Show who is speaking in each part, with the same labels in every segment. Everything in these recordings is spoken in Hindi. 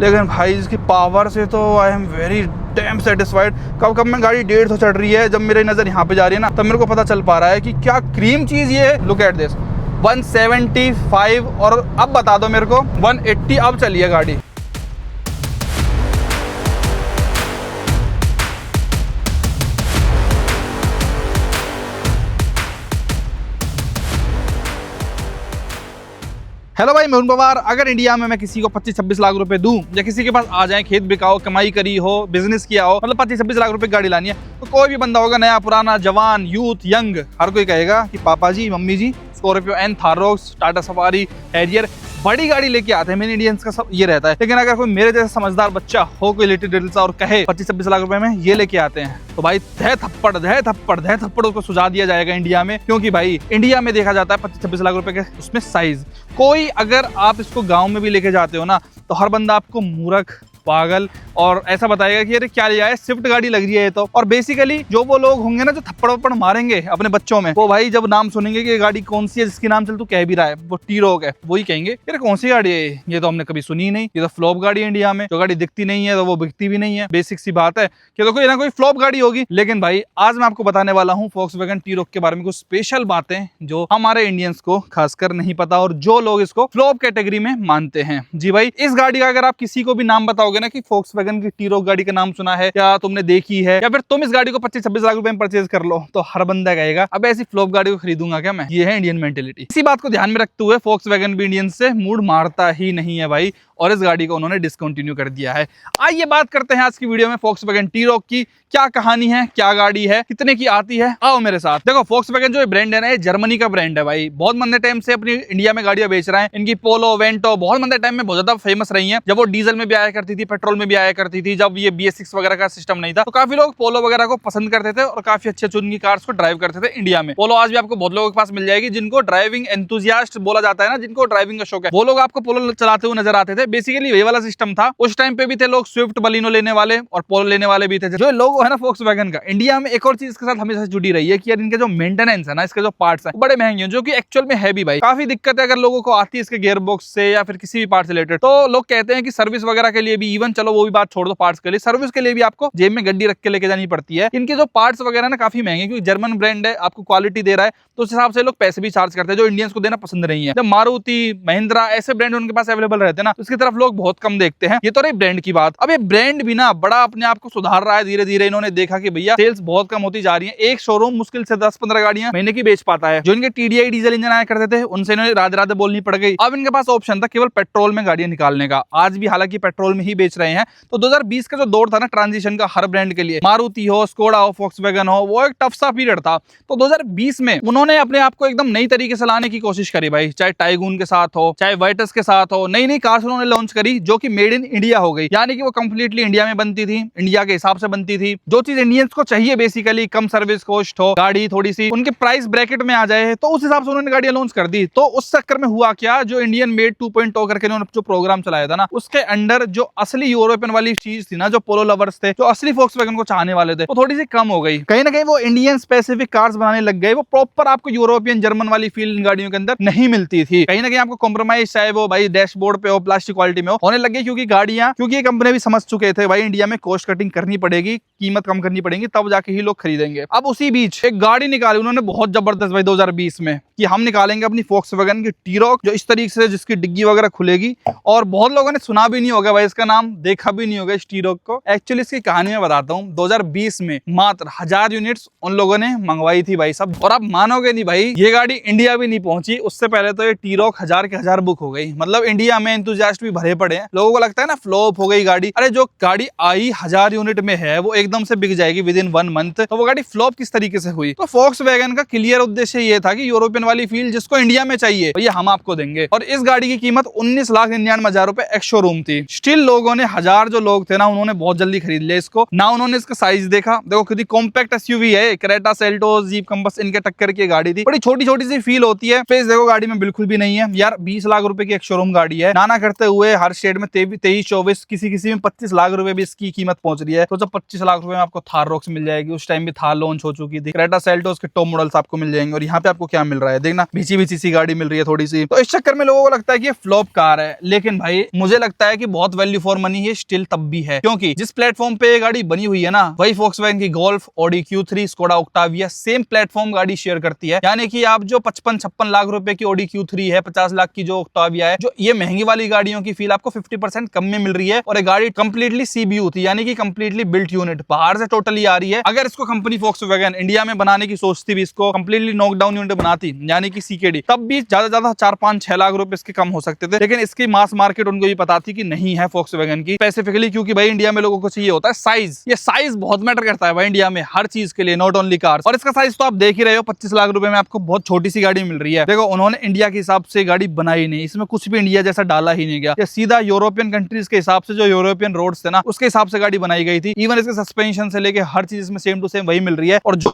Speaker 1: लेकिन भाई इसकी पावर से तो I am very dam satisfied. कब कब मैं गाड़ी 150 चढ़ रही है, जब मेरी नज़र यहाँ पे जा रही है ना, तब मेरे को पता चल पा रहा है कि क्या क्रीम चीज़ ये है। लुक एट दिस 175 और अब बता दो मेरे को 180 अब चली है गाड़ी। हेलो भाई, मैं हूं पवार। अगर इंडिया में मैं किसी को 25-26 लाख रुपए दूं या किसी के पास आ जाए, खेत बिकाओ, कमाई करी हो, बिजनेस किया हो, मतलब 25-26 लाख रुपए की गाड़ी लानी है, तो कोई भी बंदा होगा, नया पुराना, जवान, यूथ, यंग, हर कोई कहेगा कि papa ji, mummy ji, Scorpio N, Thar Roxx, Tata Safari, Harrier, बड़ी गाड़ी लेके आते हैं। मेन इंडियंस का सब ये रहता है। लेकिन अगर कोई मेरे जैसा समझदार बच्चा हो, कोई लिटिल डिटेल्स और कहे 25-26 लाख रुपए में ये लेके आते हैं, तो भाई धे थप्पड़ उसको सुझा दिया जाएगा इंडिया में। क्योंकि भाई इंडिया में देखा जाता है 25-26 लाख रुपए के उसमें साइज। कोई अगर आप इसको गांव में भी लेके जाते हो ना, तो हर बंदा आपको मूर्ख, पागल और ऐसा बताएगा कि अरे क्या लिया है, स्विफ्ट गाड़ी लग रही है ये तो। और बेसिकली जो वो लोग होंगे ना जो थप्पड़ वप्पड़ मारेंगे अपने बच्चों में, वो भाई जब नाम सुनेंगे कि ये गाड़ी कौन सी है जिसकी नाम चल तू कह भी रहा है, वो टी-रोक है, वही कहेंगे यार कौन सी गाड़ी है ये तो हमने कभी सुनी ही नहीं, ये तो फ्लॉप गाड़ी है। इंडिया में जो गाड़ी दिखती नहीं है तो वो बिकती भी नहीं है। बेसिक सी बात है कि तो कोई ना कोई फ्लॉप गाड़ी होगी। लेकिन भाई आज मैं आपको बताने वाला हूँ वोक्सवैगन टी-रोक के बारे में कुछ स्पेशल बातें जो हमारे इंडियंस को खासकर नहीं पता और जो लोग इसको फ्लॉप कैटेगरी में मानते हैं। जी भाई, इस गाड़ी का अगर आप किसी को भी नाम बताओगे ना कि वोक्सवैगन की टी-रोक गाड़ी का नाम सुना है या तुमने देखी है या फिर तुम इस गाड़ी को 25-26 लाख रुपए में परचेज कर लो, तो हर बंदा कहेगा अब ऐसी फ्लॉप गाड़ी को खरीदूंगा क्या मैं। ये है इंडियन मेंटेलिटी। इसी बात को ध्यान में रखते हुए वोक्सवैगन भी इंडियन से मूड मारता ही नहीं है भाई, और इस गाड़ी को उन्होंने डिसकंटिन्यू कर दिया है। आइए बात करते हैं आज की वीडियो में वोक्सवैगन टी-रोक की। क्या कहानी है, क्या गाड़ी है, कितने की आती है, आओ मेरे साथ। देखो वोक्सवैगन जो ब्रांड है ना, ये जर्मनी का ब्रांड है भाई। बहुत लंबे टाइम से अपनी इंडिया में गाड़ियां बेच रहा है। इनकी पोलो, वेंटो बहुत लंबे टाइम में बहुत ज्यादा फेमस रही है। जब वो डीजल में भी आया करती थी, पेट्रोल में भी आया करती थी, जब ये BS6 वगैरह का सिस्टम नहीं था, तो काफी लोग पोलो वगैरह को पसंद करते थे और काफी अच्छे अच्छे उनकी कार्स को ड्राइव करते थे इंडिया में। पोलो आज भी आपको बहुत लोगों के पास मिल जाएगी जिनको ड्राइविंग एंथुसियास्ट बोला जाता है ना, जिनको ड्राइविंग का शौक है, वो लोग आपको पोलो चलाते हुए नजर आते थे। बेसिकली ये वाला सिस्टम था। उस टाइम पे भी थे लोग स्विफ्ट बलिनो लेने वाले और पोलो लेने वाले भी थे। जो लोग है ना वोक्सवैगन का, इंडिया में एक और चीज के साथ हमेशा जुड़ी रही है कि यार इनके जो मेंटेनेंस है ना, इसके जो पार्ट्स हैं बड़े महंगे हैं, जो कि एक्चुअल में है भी भाई। काफी दिक्कत है अगर लोगों को आती है इसके गियर बॉक्स से या फिर किसी भी पार्ट से रिलेटेड, तो लोग कहते हैं कि सर्विस वगैरह के लिए भी, इवन चलो वो भी बात छोड़ दो, पार्ट्स के लिए, सर्विस के लिए भी आपको जेब में गड्डी रख के लेके जानी पड़ती है। इनके जो पार्ट्स वगैरह ना काफी महंगे, क्योंकि जर्मन ब्रांड है, आपको क्वालिटी दे रहा है, तो उस हिसाब से लोग पैसे भी चार्ज करते हैं जो इंडियंस को देना पसंद नहीं है। जब मारुति, महिंद्रा ऐसे ब्रांड उनके पास अवेलेबल रहते हैं ना, उसकी तरफ लोग बहुत कम देखते हैं। ये तो रही ब्रांड की बात। अब ये ब्रांड भी ना बड़ा अपने आप को सुधार रहा है धीरे धीरे। इन्होंने देखा कि भैया सेल्स बहुत कम होती जा रही है। एक शोरूम मुश्किल से 10-15 गाड़ियां महीने की बेच पाता है। जो इनके TDI डीजल इंजन आया करते थे, उनसे इन्हें राधे राधे बोलनी पड़ गई। अब इनके पास ऑप्शन था केवल पेट्रोल में गाड़ियां निकालने का। आज भी हालांकि पेट्रोल में ही बेच रहे हैं। तो 2020 का जो दौर था ना ट्रांजिशन का, हर ब्रांड के लिए, मारुति हो, स्कोडा हो, वोक्सवैगन हो, वो एक टफ सा पीरियड था। तो 2020 में उन्होंने अपने आप को एकदम नई तरीके से लाने की कोशिश करी भाई। चाहे टाइगून के साथ हो, चाहे वाइटस के साथ हो, नई नई कार्स उन्होंने लॉन्च करी जो कि मेड इन इंडिया हो गई। यानी कि वो कंप्लीटली इंडिया में बनती थी, इंडिया के हिसाब से बनती थी। जो चीज इंडियंस को चाहिए बेसिकली, कम सर्विस कॉस्ट हो, गाड़ी थोड़ी सी उनके प्राइस ब्रैकेट में आ जाए, तो उस हिसाब से उन्होंने गाड़ियां लॉन्च कर दी। तो उस चक्कर में हुआ क्या, जो इंडियन मेड 2.0 करके उन्होंने जो प्रोग्राम चलाया था ना, उसके अंडर जो असली यूरोपियन वाली चीज थी ना, जो पोलो लवर्स थे, जो असली वोक्सवैगन को चाहने वाले थे, वो थोड़ी सी कम हो गई। कहीं ना कहीं वो इंडियन स्पेसिफिक कार्स बनाने लग गए। वो प्रॉपर आपको यूरोपियन, जर्मन वाली फील इन गाड़ियों के अंदर नहीं मिलती थी। कहीं ना कहीं आपको कॉम्प्रोमाइज, चाहे वो भाई डैशबोर्ड पे हो, प्लास्टिक क्वालिटी में हो, होने लग गई। क्योंकि गाड़ियां, क्योंकि ये कंपनी भी समझ चुके थे भाई इंडिया में कॉस्ट कटिंग करनी पड़ेगी, कीमत कम करनी पड़ेगी, तब जाके ही लोग खरीदेंगे। अब उसी बीच एक गाड़ी निकाली उन्होंने बहुत जबरदस्त भाई 2020 में, कि हम निकालेंगे अपनी वोक्सवैगन की टी-रोक, जो इस तरीके से, जिसकी डिग्गी वगैरह खुलेगी। और बहुत लोगों ने सुना भी नहीं होगा भाई इसका नाम, देखा भी नहीं होगा इस टी-रोक को। एक्चुअली इसकी कहानी मैं बताता हूँ। 2020 में मात्र 1000 यूनिट्स उन लोगों ने मंगवाई थी भाई सब। और आप मानोगे नहीं भाई, ये गाड़ी इंडिया भी नहीं पहुंची, उससे पहले तो ये टी-रोक 1000 के 1000 बुक हो गई। मतलब इंडिया में एंथुसियास्ट भी भरे पड़े हैं। लोगों को लगता है ना फ्लॉप हो गई गाड़ी। अरे जो गाड़ी आई 1000 यूनिट में है, वो एकदम से बिक जाएगी विद इन 1 मंथ। तो वो गाड़ी फ्लॉप किस तरीके से हुई? तो वोक्सवैगन का क्लियर उद्देश्य ये था कि यूरोपियन वाली फील जिसको इंडिया में चाहिए, ये हम आपको देंगे। और इस गाड़ी की कीमत 19,99,000 रुपए एक्स शोरूम थी। स्टिल लोगों ने, 1000 जो लोग थे ना, उन्होंने बहुत जल्दी खरीद लिया इसको ना। उन्होंने इसका साइज देखा, देखो कितनी कॉम्पैक्ट SUV है, क्रेटा, सेल्टोस, जीप कंपास इनके टक्कर की गाड़ी थी। बड़ी छोटी छोटी सी फील होती है। फेस देखो गाड़ी में बिल्कुल भी नहीं है यार। 20 लाख रुपए की एक शोरूम गाड़ी है। नाना करते हुए हर स्टेट में 23-24, किसी किसी में 25 लाख रुपए भी इसकी कीमत पहुंच रही है। तो जब 25 लाख रुपए में आपको थार रॉक्स मिल जाएगी, उस टाइम भी थार लॉन्च हो चुकी थी, क्रेटा सेल्टोस के टॉप मॉडल्स आपको मिल जाएंगे। और यहाँ पे आपको क्या मिल रहा है, देखना बीची बीची सी गाड़ी मिल रही है थोड़ी सी। तो इस चक्कर में लोगों को लगता है कि ये फ्लॉप कार है। लेकिन भाई मुझे लगता है कि बहुत वैल्यू फॉर फॉर मनी है स्टिल तब भी है, क्योंकि जिस प्लेटफॉर्म पे ये गाड़ी बनी हुई है ना, वही Volkswagen की golf, Audi Q3, Skoda Octavia same platform गाड़ी शेयर करती है। यानी कि आप जो 55-56 लाख रुपए की ऑडी Q3 है, 50 लाख की जो ऑक्टाविया है, जो ये महंगी वाली गाड़ियों की फील आपको 50% कम में मिल रही है। और ये गाड़ी कंप्लीटली CBU थी, यानी कि कंप्लीटली बिल्ट यूनिट, बाहर से टोटली आ रही है। अगर इसको कंपनी Volkswagen इंडिया में बनाने की सोचती भी, इसको कंप्लीटली नॉकडाउन यूनिट बनाती, यानी कि CKD, तब भी ज्यादा 4-5-6 लाख रुपए इसके कम हो सकते थे। लेकिन इसकी मास मार्केट उनको भी पता थी कि नहीं है Volkswagen की, स्पेसिफिकली क्योंकि भाई इंडिया में लोगों को चाहिए होता है साइज। ये साइज बहुत मैटर करता है भाई इंडिया में हर चीज के लिए, नॉट ओनली कार्स। और इसका साइज तो आप देख ही रहे हो, 25 लाख रुपए में आपको बहुत छोटी सी गाड़ी मिल रही है। देखो उन्होंने इंडिया के हिसाब से गाड़ी बनाई नहीं, इसमें कुछ भी इंडिया जैसा डाला ही नहीं गया। ये सीधा यूरोपियन कंट्रीज के हिसाब से, जो यूरोपियन रोड्स थे ना, उसके हिसाब से गाड़ी बनाई गई थी। इवन इसके सस्पेंशन से लेके हर चीज में सेम टू सेम वही मिल रही है। और जो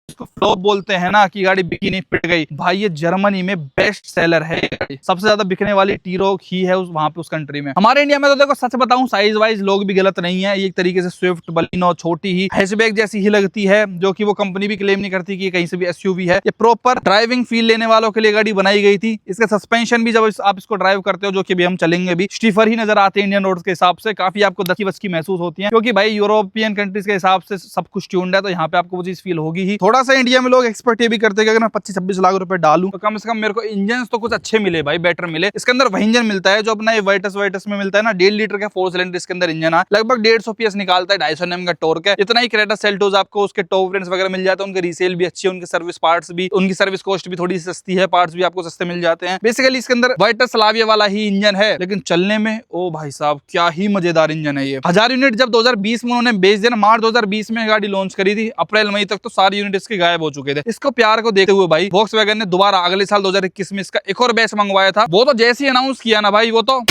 Speaker 1: इसको फ्लॉप बोलते हैं ना कि गाड़ी बिकी नहीं, पिट गई, भाई ये जर्मनी में बेस्ट सेलर है। सबसे ज्यादा बिकने वाली टी-रॉक ही है वहां पे उस कंट्री में। हमारे इंडिया में तो देखो सच बताऊं, साइज वाइज लोग भी गलत नहीं है। ये एक तरीके से स्विफ्ट, बलिनो छोटी ही हैचबैक जैसी ही लगती है, जो कि वो कंपनी भी क्लेम नहीं करती कि कहीं से भी SUV है। ये प्रॉपर ड्राइविंग फील लेने वालों के लिए गाड़ी बनाई गई थी। इसका सस्पेंशन भी जब आप इसको ड्राइव करते हो, जो कि भी हम चलेंगे भी, स्टीफर ही नजर आते हैं इंडियन रोड्स के हिसाब से। काफी आपको दचकी बचकी महसूस होती है, क्योंकि भाई यूरोपियन कंट्रीज के हिसाब से सब कुछ ट्यून्ड है, तो यहाँ पे आपको वो चीज फील होगी ही। थोड़ा सा इंडिया में लोग एक्सपर्ट ये भी करते हैं कि अगर मैं 25-26 लाख रुपए डालूं तो कम से कम मेरे को इंजन तो कुछ अच्छे मिले भाई, बेटर मिले। इसके अंदर वही इंजन मिलता है जो अपना ये वाइटस में मिलता है ना, 1.5 लीटर का 4 सिलेंडर इसके अंदर इंजन है, लगभग 150 PS निकालता है, 250 Nm का टॉर्क है। इतना ही क्रेटा सेल्टोस आपको उसके टॉप रेंज वगैरह मिल जाते हैं, उनके रीसेल भी अच्छी है, उनके सर्विस पार्ट्स भी, उनकी सर्विस कॉस्ट भी थोड़ी सस्ती है, पार्ट्स भी आपको सस्ते मिल जाते हैं। बेसिकली इसके अंदर वाइटस स्लाविया वाला ही इंजन है, लेकिन चलने में ओ भाई साहब क्या ही मजेदार इंजन है ये। 1000 यूनिट जब 2020 में उन्होंने बेच दिया, मार्च 2020 में गाड़ी लॉन्च करी थी, अप्रैल मई तक तो सारे यूनिट इसके गायब हो चुके थे। इसको प्यार को देखते हुए भाई Volkswagen ने दोबारा अगले साल 2021 में इसका एक और बैच मंगवाया था। वो तो जैसे ही अनाउंस किया ना भाई, वो तो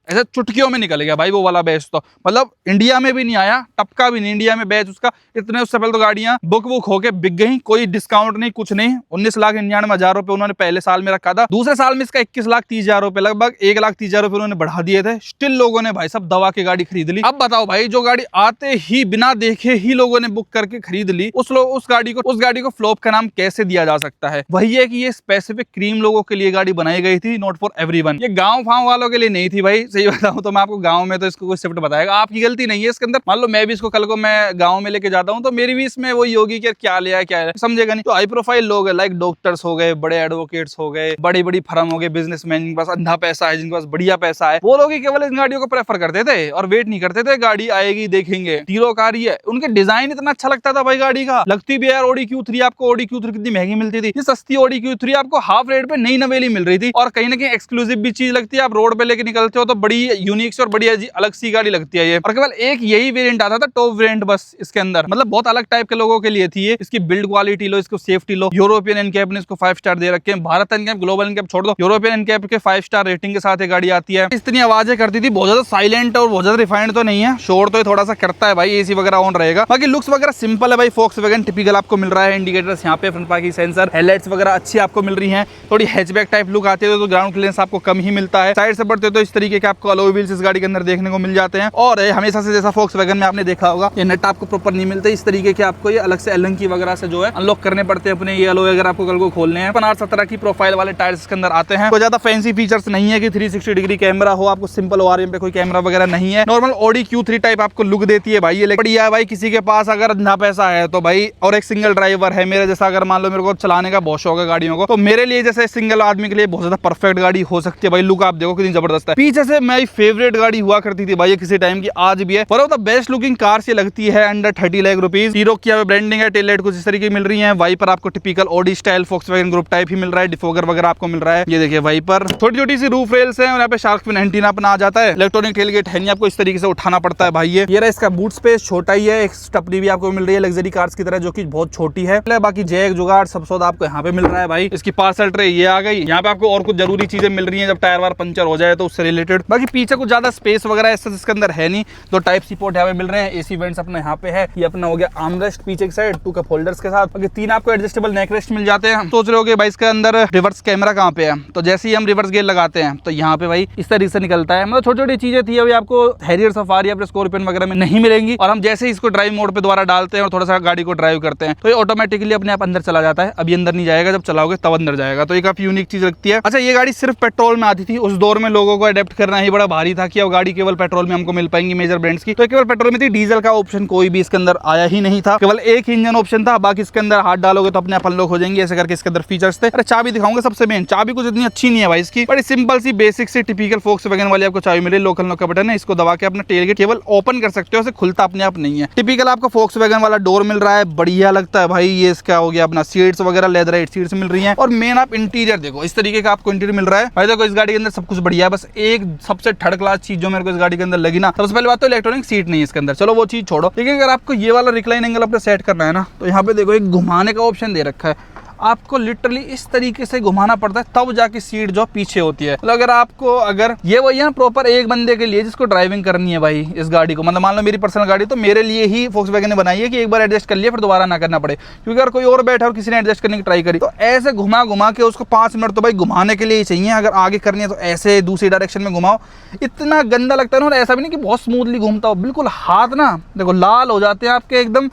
Speaker 1: ऐसे चुटकियों में निकल गया भाई वो वाला बैच। तो मतलब इंडिया में भी नहीं आया, टपका भी नहीं इंडिया में बैच उसका। इतने उससे पहले तो गाड़ियां बुक होके बिक गई, कोई डिस्काउंट नहीं, कुछ नहीं। 19,99,000 रुपए उन्होंने पहले साल में रखा था, दूसरे साल में इसका 21,30,000 रुपए, लगभग 1,30,000 रुपए उन्होंने बढ़ा दिए थे। स्टिल लोगों ने भाई सब दवा की गाड़ी खरीद ली। अब बताओ भाई, जो गाड़ी आते ही बिना देखे ही लोगों ने बुक करके खरीद ली, उस गाड़ी को फ्लॉप का नाम कैसे दिया जा सकता है? वही है कि ये स्पेसिफिक क्रीम लोगों के लिए गाड़ी बनाई गई थी, नॉट फॉर एवरीवन। ये गांव फांव वालों के लिए नहीं थी भाई, सही बताऊं तो। मैं आपको गांव में तो इसको कोई शिफ्ट बताएगा, आपकी गलती नहीं है इसके अंदर। मान लो मैं भी इसको कल को मैं गांव में लेके जाता हूं, तो मेरी भी इसमें वही होगी कि क्या लिया है, क्या है, समझेगा नहीं। तो हाई प्रोफाइल लोग है, लाइक डॉक्टर्स हो गए, बड़े एडवोकेट्स हो गए, बड़ी बड़ी फर्म हो गए, बिजनेसमैन, जिनके पास अंधा पैसा है, जिनके पास बढ़िया पैसा है, वो लोग ही केवल इन गाड़ियों को प्रेफर करते थे और वेट नहीं करते थे गाड़ी आएगी देखेंगे। टीरो कार ही है, उनके डिजाइन इतना अच्छा लगता था भाई गाड़ी का। लगती भी यार ऑडी Q3, आपको ऑडी Q3 कितनी महंगी मिलती थी, ये सस्ती ऑडी Q3 आपको हाफ रेट पे नई नवेली मिल रही थी। और कहीं ना कहीं एक्सक्लूसिव भी चीज लगती है, आप रोड पे लेके निकलते हो तो बड़ी यूनिक और बड़ी अलग सी गाड़ी लगती है ये। और केवल एक यही वेरिएंट आता था, टॉप वेरिएंट बस इसके अंदर, मतलब बहुत अलग टाइप के लोगों के लिए थी ये। इसकी बिल्ड क्वालिटी लो, इसको सेफ्टी लो। यूरोपियन एनकैप ने इसको 5 स्टार दे रखे हैं, भारत एनकैप, ग्लोबल एनकैप छोड़ दो, यूरोपियन एनकैप के 5 स्टार रेटिंग के साथ ये गाड़ी आती है। इतनी आवाजें करती थी, बहुत ज्यादा साइलेंट और बहुत ज्यादा रिफाइंड तो नहीं है, शोर तो थोड़ा सा करता है भाई, एसी वगैरह ऑन रहेगा। बाकी लुक्स वगैरह सिंपल है भाई, Volkswagen टिपिकल आपको मिल रहा है। इंडिकेटर्स यहाँ पे, फ्रंट पार्किंग सेंसर, हेडलाइट्स वगैरह अच्छी आपको मिल रही है। थोड़ी हैचबैक टाइप लुक आती है तो ग्राउंड क्लियरेंस आपको कम ही मिलता है। साइड से बढ़ते तो इस तरीके के आपको अलॉय व्हील्स इस गाड़ी के अंदर देखने को मिल जाते हैं। और हमेशा से जैसा Volkswagen में आपने देखा होगा, ये नट आपको प्रॉपर नहीं मिलते, इस तरीके के आपको ये अलग से एलन की वगैरह से जो है अनलॉक करने पड़ते हैं अपने ये अलॉय, अगर आपको कल को खोलने हैं। 17 की प्रोफाइल वाले टायर्स के अंदर आते हैं। कोई ज्यादा फैंसी फीचर्स नहीं है कि 360 डिग्री कैमरा हो, आपको सिंपल ORM पे कोई कैमरा वगैरह नहीं है। नॉर्मल ऑडी Q3 टाइप आपको लुक देती है भाई ये। बढ़िया है भाई, किसी के पास अगर अंधा पैसा है तो भाई, और एक सिंगल ड्राइवर है मेरे जैसा, अगर मान लो मेरे को चलाने का बहुत शौक है गाड़ियों को, तो मेरे लिए जैसे सिंगल आदमी के लिए बहुत ज्यादा परफेक्ट गाड़ी हो सकती है भाई। लुक आप देखो कितनी जबरदस्त है। पीछे से मेरी फेवरेट गाड़ी हुआ करती थी भाई ये, किसी टाइम की, आज भी है। पर वो बेस्ट लुकिंग कार से लगती है, अंडर 30 लाख रुपीज। हीरो की ब्रांडिंग है, टेल लाइट कुछ इस तरीके की मिल रही है। वाइपर आपको typical Audi style Volkswagen group type ही मिल रहा है। डिफोगर वगैरह आपको मिल रहा है, ये देखिए वाइपर। छोटी छोटी सी रूफ रेल्स है और यहाँ पे शार्क फिन एंटीना अपना आ जाता है। इलेक्ट्रॉनिक टेलगेट है नहीं, आपको इस तरीके से उठाना पड़ता है भाई ये रहा इसका बूट स्पेस, छोटा ही है। एक स्टेपनी भी आपको मिल रही है लग्जरी कार्स की तरह, जो कि बहुत छोटी है। बाकी जैक जुगाड़ सब सौदा आपको यहाँ पे मिल रहा है भाई। इसकी पार्सल ट्रे ये आ गई। यहाँ पे आपको और कुछ जरूरी चीजें मिल रही है, जब टायर वार पंचर हो जाए तो उससे रिलेटेड। बाकी पीछे कुछ ज्यादा स्पेस वगैरह ऐसा इसके अंदर है नहीं। 2 टाइप सी पोर्ट यहाँ पे मिल रहे हैं। एसी वेंट्स अपना यहाँ पे है, ये अपना हो गया आर्मरेस्ट पीछे की साइड, 2 कप होल्डर्स के साथ। बाकी 3 आपको एडजस्टेबल नेक रेस्ट मिल जाते हैं। सोच रहे हो भाई इसके अंदर रिवर्स कैमरा कहाँ पे है, तो जैसे ही हम रिवर्स गियर लगाते हैं तो यहाँ पे भाई इस तरीके से निकलता है। मतलब छोटी छोटी चीजें थी, अभी आपको हैरियर सफारी या स्कॉर्पियन वगैरह में नहीं मिलेंगी। और हम जैसे ही इसको ड्राइव मोड पे दोबारा डालते हैं और थोड़ा सा गाड़ी को ड्राइव करते हैं तो ये ऑटोमेटिकली अपने आप अंदर चला जाता है। अभी अंदर नहीं जाएगा, जब चलाओगे तब अंदर जाएगा। तो ये काफी यूनिक चीज लगती है। अच्छा, ये गाड़ी सिर्फ पेट्रोल में आती थी, उस दौर में लोगों को अडेप्ट करना ही बड़ा भारी था कि अब गाड़ी केवल पेट्रोल में हमको मिल पाएंगी मेजर ब्रांड्स की, तो केवल पेट्रोल में थी। डीजल का ऑप्शन कोई भी इसके अंदर आया ही नहीं था, केवल एक इंजन ऑप्शन था। बाकी इसके अंदर हाथ डालोगे तो अपने आप अनलॉक हो जाएंगे, ऐसे करके इसके अंदर फीचर्स थे। अरे चाबी दिखाऊंगा, सबसे मेन चाबी कुछ इतनी अच्छी नहीं है भाई इसकी, बड़ी सिंपल सी बेसिक सी टिपिकल फोक्सवैगन वाली आपको चाबी मिले। लोकल लॉक का बटन है, इसको दबा के अपना टेलगेट केवल ओपन कर सकते हो, खुलता अपने आप नहीं है। टिपिकल आपको फोक्सवैगन वाला डोर मिल रहा है, बढ़िया लगता है भाई। ये इसका हो गया अपना सीट्स वगैरह लेदराइट सीट्स मिल रही हैं। और मेन आप इंटीरियर देखो, इस तरीके का आपको इंटीरियर मिल रहा है भाई। देखो इस गाड़ी के अंदर सब कुछ बढ़िया है, बस एक सबसे थर्ड क्लास चीज जो मेरे को इस गाड़ी के अंदर लगी ना, सबसे पहले बात तो इलेक्ट्रॉनिक सीट नहीं है इसके अंदर, चलो वो चीज छोड़ो। लेकिन अगर आपको ये वाला रिक्लाइन एंगल अपना सेट करना है ना, तो यहाँ पे देखो एक घुमाने का ऑप्शन दे रखा है। आपको लिटरली इस तरीके से घुमाना पड़ता है तब जाके सीट जो पीछे होती है। मतलब अगर ये वही है ना प्रॉपर एक बंदे के लिए जिसको ड्राइविंग करनी है भाई इस गाड़ी को, मतलब मान लो मेरी पर्सनल गाड़ी तो मेरे लिए ही फोक्सवैगन ने बनाई है कि एक बार एडजस्ट कर लिया फिर दोबारा ना करना पड़े। क्योंकि अगर कोई और बैठा और किसी ने एडजस्ट करने की ट्राई करी तो ऐसे घुमा के उसको 5 मिनट तो भाई घुमाने के लिए ही चाहिए। अगर आगे करनी है तो ऐसे दूसरी डायरेक्शन में घुमाओ, इतना गंदा लगता है ना। और ऐसा भी नहीं कि बहुत स्मूथली घूमता हो, बिल्कुल हाथ ना देखो लाल हो जाते हैं आपके एकदम,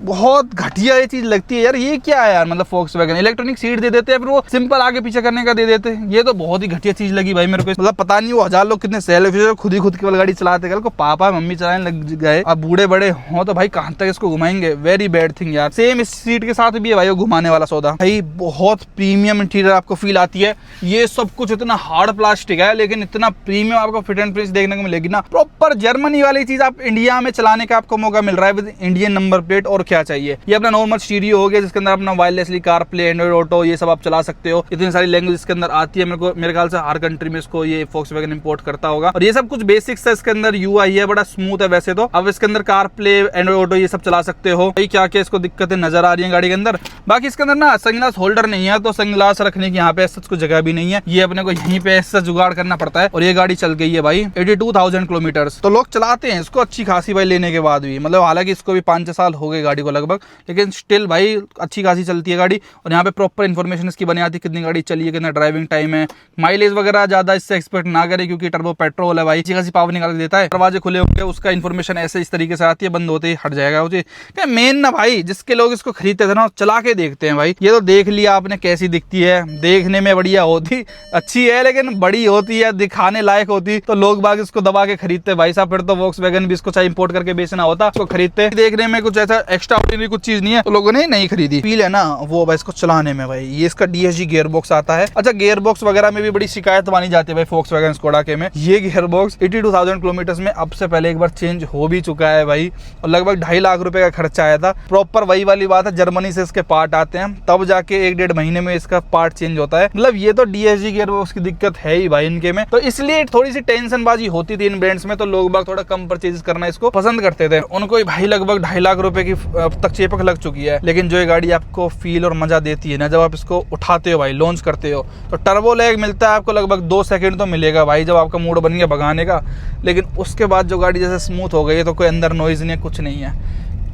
Speaker 1: बहुत घटिया ये चीज लगती है यार। ये क्या है यार, मतलब फोक्सवैगन इलेक्ट्रॉनिक सीट दे देते हैं, फिर वो सिंपल आगे पीछे करने का दे देते हैं। ये तो बहुत ही घटिया चीज लगी भाई मेरे को। मतलब पता नहीं वो 1000 लोग कितने सेल्फिश है, खुद ही केवल गाड़ी चलाते, कल को पापा मम्मी चलाने लग गए, अब बूढ़े बड़े हो तो भाई कहां तक इसको घुमाएंगे। वेरी बैड थिंग यार। सेम इस सीट के साथ भी है भाई वो घुमाने वाला सौदा भाई। बहुत प्रीमियम इंटीरियर आपको फील आती है। ये सब कुछ इतना हार्ड प्लास्टिक है लेकिन इतना प्रीमियम आपको फिट एंड फिनिश देखने को मिलेगी ना। प्रॉपर जर्मनी वाली चीज आप इंडिया में चलाने का आपको मौका मिल रहा है विद इंडियन नंबर प्लेट। और क्या चाहिए। ये अपना नॉर्मल स्टीरियो हो गया जिसके अंदर अपना wirelessly car play, Android auto, ये सब आप चला सकते हो। इतनी सारी लैंग्वेज इसके अंदर आती है। मेरे ख्याल से हर कंट्री में इसको ये फोक्सवैगन इंपोर्ट करता होगा। और ये सब कुछ बेसिक्स है इसके अंदर। यूआई है बड़ा स्मूथ है वैसे तो। अब इसके अंदर कार प्ले, एंड्रॉइड ऑटो ये सब चला सकते हो। भाई क्या क्या इसको दिक्कतें नजर आ रही है गाड़ी के अंदर। बाकी इसके अंदर ना सनग्लास होल्डर नहीं है, तो सनग्लास रखने की यहाँ पे ऐसा कुछ जगह भी नहीं है। ये अपने को यहीं पे ऐसा जुगाड़ करना पड़ता है। और ये गाड़ी चल गई है भाई 82,000 किलोमीटर। तो लोग चलाते हैं इसको अच्छी खासी भाई लेने के बाद भी। मतलब हालांकि इसको भी 5-6 साल हो गए गाड़ी को लगभग, लेकिन स्टिल भाई अच्छी खासी चलती है गाड़ी। और यहाँ पे प्रॉपर इन्फॉर्मेशन इसकी बनी आती है, कितनी गाड़ी चली है, कितना ड्राइविंग टाइम है। माइलेज वगैरह ज्यादा इससे एक्सपेक्ट ना करे क्योंकि टर्बो पेट्रोल है भाई, अच्छी खासी पावर निकाल के देता है। दरवाजे खुले होंगे उसका इन्फॉर्मेशन ऐसे इस तरीके से आती है, बंद होते ही हट जाएगा। क्या मेन ना भाई जिसके लोग इसको खरीदते थे ना चला के देखते हैं भाई। ये तो देख लिया आपने कैसी दिखती है, देखने में बढ़िया होती अच्छी है, लेकिन बड़ी होती है दिखाने लायक होती तो लोग बाग इसको दबा के खरीदते भाई साहब। फिर तो वोक्सवैगन भी इसको चाहे इंपोर्ट करके बेचना होता, इसको खरीदते। देखने में कुछ ऐसा एक्स्ट्रा ऑर्डिनरी कुछ चीज नहीं है तो लोगों ने नहीं खरीदी। फील है ना वो भाई इसको चलाने में भाई। ये इसका DSG गियर बॉक्स आता है। अच्छा गियर बॉक्स वगैरह में भी बड़ी शिकायत मानी जाती है भाई फोक्सवैगन स्कोडा के में। ये गियर बॉक्स 82,000 किलोमीटर में अब से पहले एक बार चेंज हो भी चुका है भाई। और लगभग 2.5 लाख रुपए का खर्चा आया था। प्रॉपर वही वाली बात है, जर्मनी से इसके पार्ट आते हैं तब जाके 1-1.5 महीने में इसका पार्ट चेंज होता है। मतलब ये तो DSG गियर बॉक्स की दिक्कत है ही भाई इनके में। तो इसलिए थोड़ी सी टेंशन बाजी होती थी इन ब्रांड्स में, तो लोग बाग थोड़ा कम परचेज करना इसको पसंद करते थे। उनको भाई लगभग 2.5 लाख रुपए की तक चेपक लग चुकी है। लेकिन जो ये गाड़ी आपको फील और मजा देती है ना जब आप इसको उठाते हो भाई, लॉन्च करते हो, तो टर्बो लैग मिलता है आपको लगभग 2 सेकंड तो मिलेगा भाई जब आपका मूड बन गया भगाने का। लेकिन उसके बाद जो गाड़ी जैसे स्मूथ हो गई है तो कोई अंदर नॉइज नहीं, कुछ नहीं है।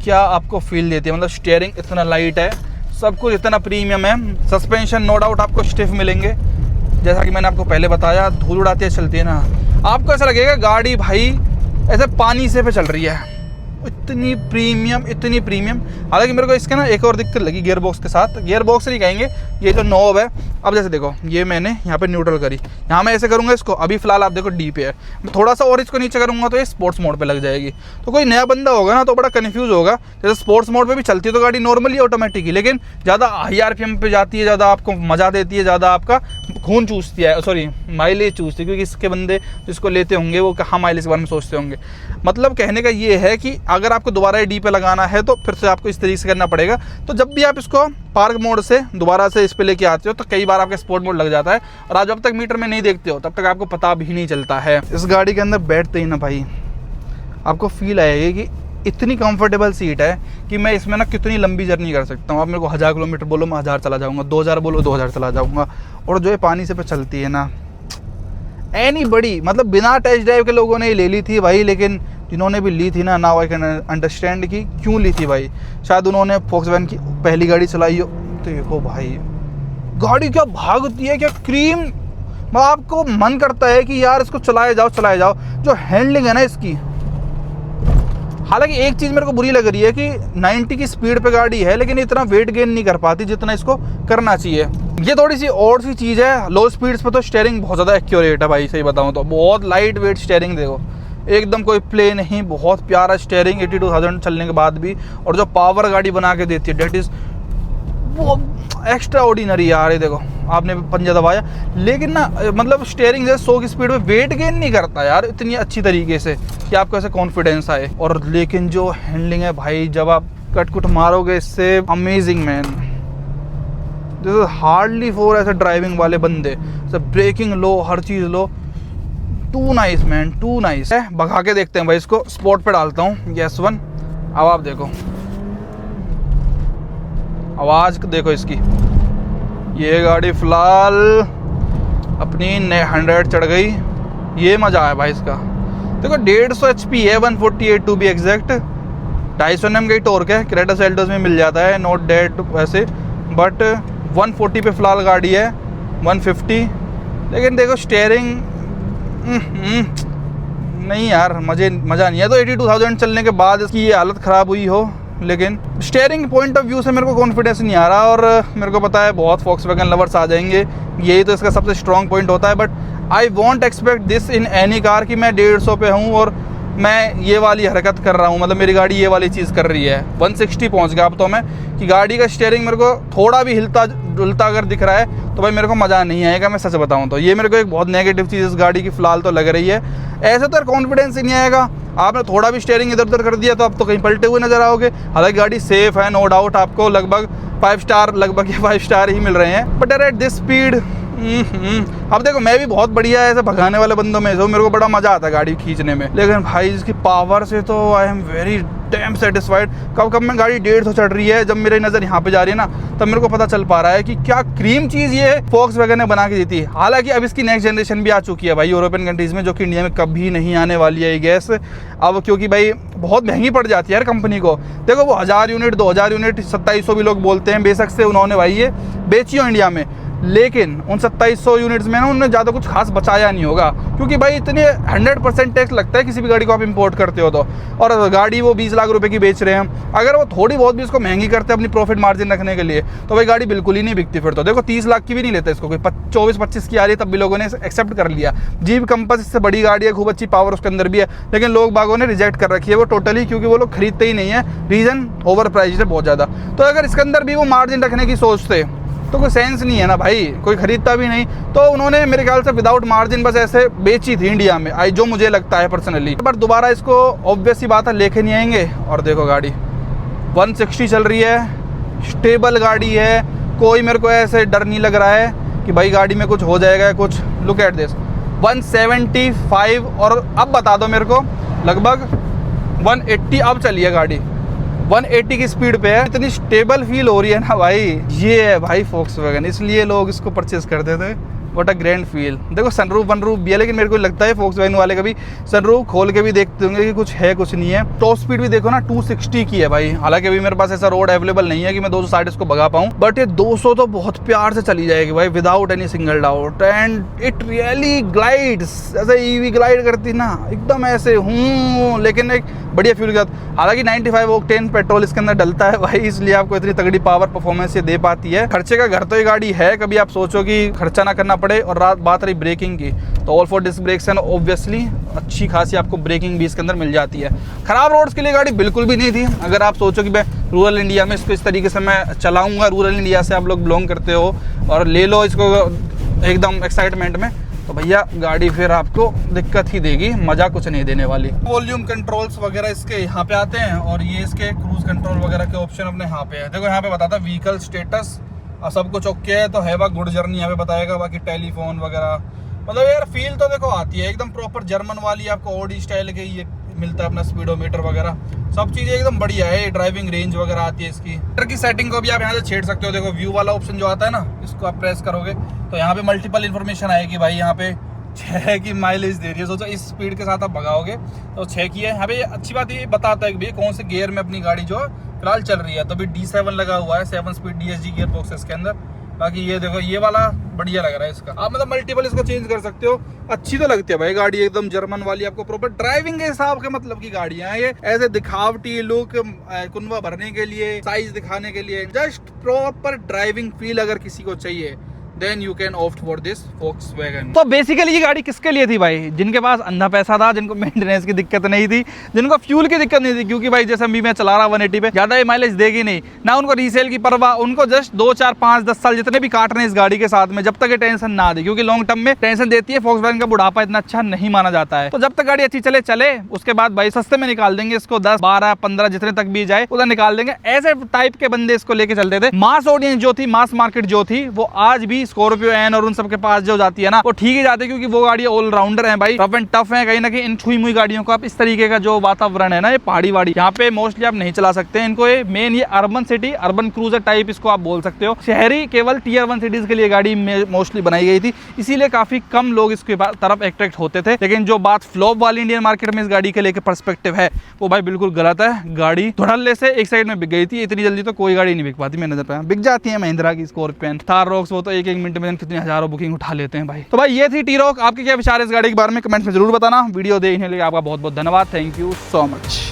Speaker 1: क्या आपको फील देती है, मतलब स्टीयरिंग इतना लाइट है, सब कुछ इतना प्रीमियम है। सस्पेंशन नो डाउट आपको स्टिफ मिलेंगे, जैसा कि मैंने आपको पहले बताया। धूल उड़ाती चलती है ना, आपको ऐसा लगेगा गाड़ी भाई ऐसे पानी से पे चल रही है। इतनी प्रीमियम। हालांकि मेरे को इसके ना एक और दिक्कत लगी गियर बॉक्स के साथ। गियर बॉक्स नहीं कहेंगे, ये जो नॉब है। अब जैसे देखो ये मैंने यहाँ पे न्यूट्रल करी, यहाँ मैं ऐसे करूँगा इसको, अभी फिलहाल आप देखो डी पे है, थोड़ा सा और इसको नीचे करूँगा तो ये स्पोर्ट्स मोड पे लग जाएगी। तो कोई नया बंदा होगा ना तो बड़ा कन्फ्यूज होगा। जैसे स्पोर्ट्स मोड पे भी चलती है तो गाड़ी नॉर्मली ऑटोमेटिक ही, लेकिन ज़्यादा हाई RPM पे जाती है, ज़्यादा आपको मजा देती है, ज़्यादा आपका खून चूसती है, सॉरी माइलेज चूसती है। क्योंकि इसके बंदे जिसको लेते होंगे वो कहाँ माइलेज के बारे में सोचते होंगे। मतलब कहने का ये है कि अगर आपको दोबारा डी पे लगाना है तो फिर से आपको इस तरीके से करना पड़ेगा। तो जब भी आप इसको पार्क मोड से दोबारा से इस पे लेके आते हो तो कई बार आपका स्पोर्ट मोड लग जाता है, और आप जब तक मीटर में नहीं देखते हो तब तक आपको पता भी नहीं चलता है। इस गाड़ी के अंदर बैठते ही ना भाई आपको फील आएगी कि इतनी कंफर्टेबल सीट है कि मैं इसमें ना कितनी लंबी जर्नी कर सकता हूँ। आप मेरे को 1000 किलोमीटर बोलो मैं 1000 चला जाऊँगा, 2000 बोलो 2000 चला जाऊँगा। और जो ये पानी से पे चलती है ना, एनी बड़ी, मतलब बिना टेस्ट ड्राइव के लोगों ने ले ली थी भाई, लेकिन जिन्होंने भी ली थी ना, नाउ आई कैन अंडरस्टैंड कि क्यों ली थी भाई। शायद उन्होंने फोक्सवैगन की पहली गाड़ी चलाई हो। देखो भाई गाड़ी क्या भागती है, क्या क्रीम। आपको मन करता है कि यार इसको चलाए जाओ। जो हैंडलिंग है ना इसकी, हालांकि एक चीज़ मेरे को बुरी लग रही है कि 90 की स्पीड पे गाड़ी है लेकिन इतना वेट गेन नहीं कर पाती जितना इसको करना चाहिए। ये थोड़ी सी और सी चीज़ है, लो स्पीड्स पे तो स्टीयरिंग बहुत ज़्यादा एक्यूरेट है भाई, सही बताऊँ तो बहुत लाइट वेट स्टीयरिंग, देखो एकदम कोई प्ले नहीं, बहुत प्यारा स्टीयरिंग 82,000 चलने के बाद भी। और जो पावर गाड़ी बना के देती है डेट इज़ वो एक्स्ट्रा ऑर्डिनरी यार। ये देखो आपने पंजा दबाया लेकिन ना मतलब स्टीयरिंग जैसे 100 की स्पीड में वेट गेन नहीं करता यार इतनी अच्छी तरीके से कि आपको ऐसे कॉन्फिडेंस आए। और लेकिन जो हैंडलिंग है भाई, जब आप कट कुट मारोगे इससे, amazing man. This is hardly for ऐसे ड्राइविंग वाले बंदे, ब्रेकिंग लो, हर चीज़ लो, too nice man, too nice है। भगा के देखते हैं भाई, इसको स्पॉट पे डालता हूँ गैस वन। अब आप देखो आवाज़ देखो इसकी, ये गाड़ी फिलहाल अपनी 100 चढ़ गई, ये मज़ा आया भाई इसका। देखो 150 HP है, 148 टू बी एग्जैक्ट, 250 Nm का ही टॉर्क है, क्रेटा सेल्टोस में मिल जाता है, नॉट डेट वैसे, बट 140 पे फिलहाल गाड़ी है, 150। लेकिन देखो स्टीयरिंग नहीं यार, मज़ा नहीं है। तो 82,000 चलने के बाद इसकी ये हालत ख़राब हुई हो, लेकिन स्टीयरिंग पॉइंट ऑफ व्यू से मेरे को कॉन्फिडेंस नहीं आ रहा। और मेरे को पता है बहुत Volkswagen लवर्स आ जाएंगे, यही तो इसका सबसे स्ट्रॉन्ग पॉइंट होता है, but I want expect this in any car कि मैं 150 पे हूँ और मैं ये वाली हरकत कर रहा हूँ, मतलब मेरी गाड़ी ये वाली चीज़ कर रही है। 160 पहुँच गया अब तो मैं, कि गाड़ी का स्टीयरिंग मेरे को थोड़ा भी हिलता डुलता अगर दिख रहा है तो भाई मेरे को मज़ा नहीं आएगा, मैं सच बताऊँ तो। ये मेरे को एक बहुत नेगेटिव चीज़ इस गाड़ी की फ़िलहाल तो लग रही है। ऐसे तो कॉन्फिडेंस ही नहीं आएगा, आपने थोड़ा भी स्टीयरिंग इधर उधर कर दिया तो आप तो कहीं पलटे हुए नजर आओगे। हालांकि गाड़ी सेफ है, नो डाउट, आपको लगभग 5 स्टार, लगभग 5 स्टार ही मिल रहे हैं, बट एट दिस स्पीड अब देखो मैं भी बहुत बढ़िया ऐसे भगाने वाले बंदों में, जो मेरे को बड़ा मजा आता है गाड़ी खींचने में, लेकिन भाई इसकी पावर से तो I am very dam satisfied. कब मैं गाड़ी 150 चढ़ रही है, जब मेरी नज़र यहाँ पे जा रही है ना, तब मेरे को पता चल पा रहा है कि क्या क्रीम चीज़ ये Volkswagen ने बना के दी थी। हालांकि अब इसकी नेक्स्ट जनरेशन भी आ चुकी है भाई यूरोपियन कंट्रीज़ में, जो कि इंडिया में कभी नहीं आने वाली है ये गैस अब, क्योंकि भाई बहुत महंगी पड़ जाती है यार कंपनी को। देखो वो 1000 यूनिट 2000 यूनिट 2700 भी लोग बोलते हैं, बेशक से उन्होंने भाई ये बेची हो इंडिया में, लेकिन उन 2700 यूनिट्स में ना उन्होंने ज़्यादा कुछ खास बचाया नहीं होगा, क्योंकि भाई इतने 100% टैक्स लगता है किसी भी गाड़ी को आप इंपोर्ट करते हो तो। और गाड़ी वो 20 लाख रुपए की बेच रहे हैं, अगर वो थोड़ी बहुत भी इसको महंगी करते हैं अपनी प्रॉफिट मार्जिन रखने के लिए, तो भाई गाड़ी बिल्कुल ही नहीं बिकती फिर तो। देखो 30 लाख की भी नहीं लेता इसको कोई, 24-25 की आ रही है, तब भी लोगों ने एक्सेप्ट कर लिया। जीप कंपास इससे बड़ी गाड़ी है, खूब अच्छी पावर उसके अंदर भी है, लेकिन लोग बागों ने रिजेक्ट कर रखी है वो टोटली, क्योंकि वो लोग खरीदते ही नहीं है। रीज़न ओवर प्राइस है बहुत ज़्यादा। तो अगर इसके अंदर भी वो मार्जिन रखने की सोचते तो कोई सेंस नहीं है ना भाई, कोई खरीदता भी नहीं। तो उन्होंने मेरे ख्याल से विदाउट मार्जिन बस ऐसे बेची थी इंडिया में, जो मुझे लगता है पर्सनली। पर दोबारा इसको ऑब्वियस ही बात है लेके नहीं आएंगे। और देखो गाड़ी 160 चल रही है, स्टेबल गाड़ी है, कोई मेरे को ऐसे डर नहीं लग रहा है कि भाई गाड़ी में कुछ हो जाएगा कुछ। लुक एट दिस 175, और अब बता दो मेरे को लगभग 180 अब चली है गाड़ी, 180 की स्पीड पे है। इतनी स्टेबल फील हो रही है ना भाई, ये है भाई Volkswagen, इसलिए लोग इसको परचेज करते थे। What a grand feel. देखो सनरूफ वनरूफ भी है, लेकिन मेरे को लगता है Volkswagen वाले कभी सनरूफ खोल के भी देखते होंगे कि कुछ है कुछ नहीं है। टॉप स्पीड भी देखो ना 260 की है भाई। हालांकि अभी मेरे पास ऐसा रोड अवेलेबल नहीं है कि मैं 260 इसको भगा पाऊँ, बट ये 200 तो बहुत प्यार से चली जाएगी भाई, without any single doubt. And it really glides, ऐसे ईवी ग्लाइड करती ना एकदम ऐसे हूँ, लेकिन एक बढ़िया फ्यूल के साथ। हालांकि 95 ऑक्टेन पेट्रोल इसके अंदर डलता है भाई, इसलिए आपको इतनी तगड़ी पावर परफॉर्मेंस ये दे पाती है। खर्चे का घर तो ये गाड़ी है, कभी आप सोचो कि खर्चा ना करना पड़े। और बात रही ब्रेकिंग की, तो ऑल फोर डिस्क ब्रेक्स है, ऑब्वियसली अच्छी खासी आपको ब्रेकिंग भी इसके अंदर मिल जाती है। खराब रोड्स के लिए गाड़ी बिल्कुल भी नहीं थी। अगर आप सोचो कि मैं रूरल इंडिया में इसको इस तरीके से मैं चलाऊंगा, रूरल इंडिया से आप लोग बिलोंग करते हो और ले लो इसको एकदम एक्साइटमेंट में, तो भैया गाड़ी फिर आपको दिक्कत ही देगी, मज़ा कुछ नहीं देने वाली। वॉल्यूम कंट्रोल्स वगैरह इसके यहाँ पे आते हैं, और ये इसके क्रूज कंट्रोल वगैरह के ऑप्शन अपने यहाँ पे है। देखो यहाँ पे बताता है व्हीकल स्टेटस, और सब कुछ ओके है तो हैव अ गुड जर्नी यहाँ पे बताएगा। बाकी टेलीफोन वगैरह, मतलब यार फील तो देखो आती है एकदम प्रॉपर जर्मन वाली, आपको ऑडी स्टाइल के ये मिलता है अपना स्पीडोमीटर वगैरह, सब चीज़ें एकदम बढ़िया है। ड्राइविंग रेंज वगैरह आती है इसकी। मीटर की सेटिंग को भी आप यहाँ से छेड़ सकते हो। देखो व्यू वाला ऑप्शन जो आता है ना, इसको आप प्रेस करोगे तो यहाँ पे मल्टीपल इन्फॉर्मेशन आएगी भाई। यहाँ पे 6 की माइलेज दे रही है, सोचो इस स्पीड के साथ आप भगाओगे तो 6 की है। यहाँ पे अच्छी बात ये बताता है कि भैया कौन से गियर में अपनी गाड़ी जो फिलहाल चल रही है। तो अभी D7 लगा हुआ है, 7 स्पीड DSG गियर बॉक्स है इसके अंदर। बाकी ये देखो ये वाला बढ़िया लग रहा है इसका, आप मतलब मल्टीपल इसको चेंज कर सकते हो। अच्छी तो लगती है भाई गाड़ी एकदम जर्मन वाली, आपको प्रॉपर ड्राइविंग के हिसाब के मतलब की गाड़ियां हैं ये। ऐसे दिखावटी लुक, कुनवा भरने के लिए, साइज दिखाने के लिए, जस्ट प्रॉपर ड्राइविंग फील अगर किसी को चाहिए then you can opt for this Volkswagen। तो बेसिकली ये गाड़ी किसके लिए थी भाई? जिनके पास अंधा पैसा था, जिनको मेंटेनेंस की दिक्कत नहीं थी, जिनको फ्यूल की दिक्कत नहीं थी, क्योंकि भाई जैसे अभी मैं चला रहा 180 पे, ज्यादा माइलेज देगी नहीं ना, उनको रीसेल की परवाह, उनको जस्ट 2 4 5 10 साल जितने भी काट रहे हैं इस गाड़ी के साथ में, जब तक ये टेंशन ना दे, क्योंकि लॉन्ग टर्म में टेंशन देती है। Volkswagen का बुढ़ापा इतना अच्छा नहीं माना जाता है, तो जब तक गाड़ी अच्छी चले चले, उसके बाद भाई सस्ते में निकाल देंगे इसको, 10 12 15 जितने तक भी जाए उधर निकाल देंगे। ऐसे टाइप के बंदे इसको लेके चलते थे। मास ऑडियंस जो थी, मास मार्केट जो थी, वो आज भी स्कॉर्पियो एन और उन सब के पास जो जाती है ना, वो ठीक ही जाती है, क्योंकि वो गाड़ी ऑलराउंडर है भाई, रफ एंड टफ है। कहीं ना कहीं इन छुई मुई गाड़ियों को आप इस तरीके का जो वातावरण है ना, ये पहाड़ी वाड़ी, यहाँ पे मोस्टली आप नहीं चला सकते इनको। ये मेन ये urban city, urban cruiser type इसको आप बोल सकते हो। शहरी केवल Tier 1 सिटीज के लिए गाड़ी मोस्टली बनाई गई थी, इसीलिए काफी कम लोग इसके तरफ अट्रैक्ट होते थे। लेकिन जो बात फ्लॉप वाली इंडियन मार्केट में इस गाड़ी के लेके पर्सपेक्टिव है, वो भाई बिल्कुल गलत है। गाड़ी धड़ल्ले से एक साइड में बिक गई थी, इतनी जल्दी तो कोई गाड़ी नहीं बिक पाती मेरे नजर पे। बिक जाती है महिंद्रा की स्कॉर्पियन, थार रॉक्स, वो तो एक मिनट में कितनी हजारों बुकिंग उठा लेते हैं भाई। तो भाई ये थी T-Roc। आपके क्या विचार है इस गाड़ी के बारे में कमेंट में जरूर बताना। वीडियो देखने के लिए आपका बहुत बहुत धन्यवाद। Thank you so much.